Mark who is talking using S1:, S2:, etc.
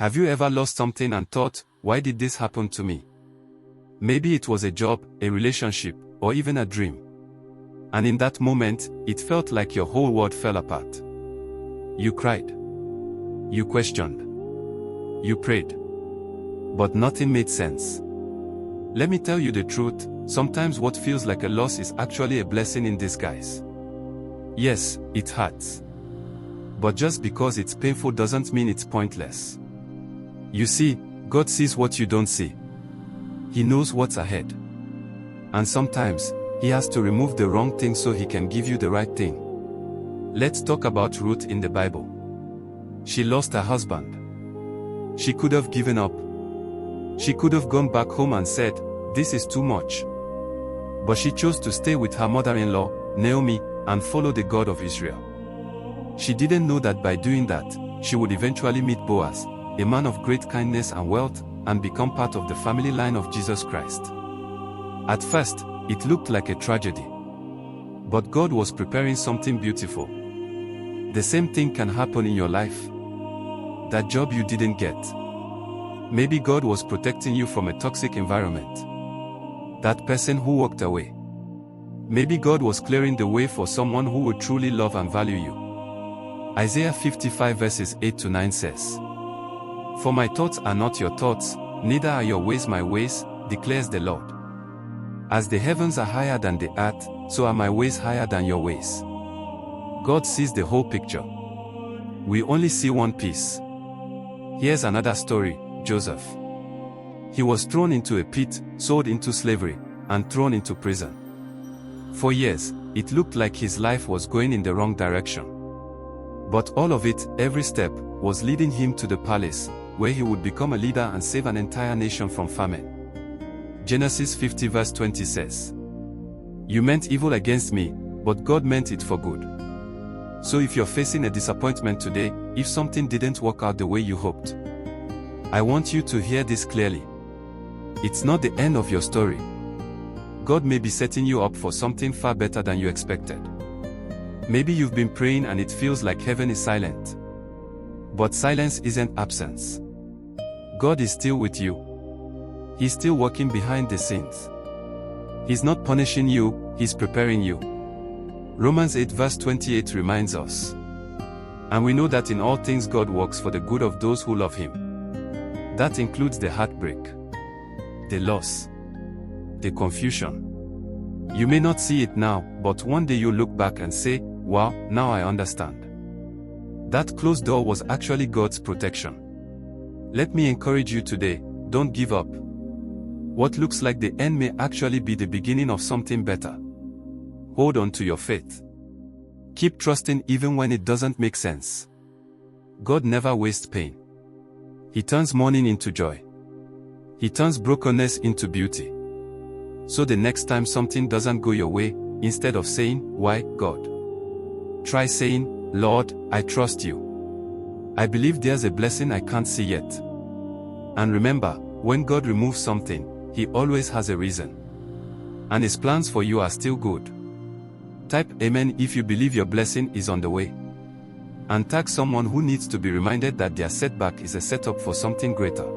S1: Have you ever lost something and thought, why did this happen to me? Maybe it was a job, a relationship, or even a dream. And in that moment, it felt like your whole world fell apart. You cried. You questioned. You prayed. But nothing made sense. Let me tell you the truth, sometimes what feels like a loss is actually a blessing in disguise. Yes, it hurts. But just because it's painful doesn't mean it's pointless. You see, God sees what you don't see. He knows what's ahead. And sometimes, He has to remove the wrong thing so He can give you the right thing. Let's talk about Ruth in the Bible. She lost her husband. She could have given up. She could have gone back home and said, "This is too much." But she chose to stay with her mother-in-law, Naomi, and follow the God of Israel. She didn't know that by doing that, she would eventually meet Boaz, a man of great kindness and wealth, and become part of the family line of Jesus Christ. At first, it looked like a tragedy. But God was preparing something beautiful. The same thing can happen in your life. That job you didn't get. Maybe God was protecting you from a toxic environment. That person who walked away. Maybe God was clearing the way for someone who would truly love and value you. Isaiah 55 verses 8 to 9 says, "For my thoughts are not your thoughts, neither are your ways my ways, declares the Lord. As the heavens are higher than the earth, so are my ways higher than your ways." God sees the whole picture. We only see one piece. Here's another story, Joseph. He was thrown into a pit, sold into slavery, and thrown into prison. For years, it looked like his life was going in the wrong direction. But all of it, every step, was leading him to the palace, where he would become a leader and save an entire nation from famine. Genesis 50 verse 20 says, "You meant evil against me, but God meant it for good." So if you're facing a disappointment today, if something didn't work out the way you hoped, I want you to hear this clearly. It's not the end of your story. God may be setting you up for something far better than you expected. Maybe you've been praying and it feels like heaven is silent. But silence isn't absence. God is still with you. He's still working behind the scenes. He's not punishing you, He's preparing you. Romans 8 verse 28 reminds us. And we know that in all things God works for the good of those who love Him. That includes the heartbreak, the loss, the confusion. You may not see it now, but one day you'll look back and say, "Wow, now I understand." That closed door was actually God's protection. Let me encourage you today, don't give up. What looks like the end may actually be the beginning of something better. Hold on to your faith. Keep trusting even when it doesn't make sense. God never wastes pain. He turns mourning into joy. He turns brokenness into beauty. So the next time something doesn't go your way, instead of saying, "Why, God?" try saying, "Lord, I trust you. I believe there's a blessing I can't see yet." And remember, when God removes something, He always has a reason. And His plans for you are still good. Type Amen if you believe your blessing is on the way. And tag someone who needs to be reminded that their setback is a setup for something greater.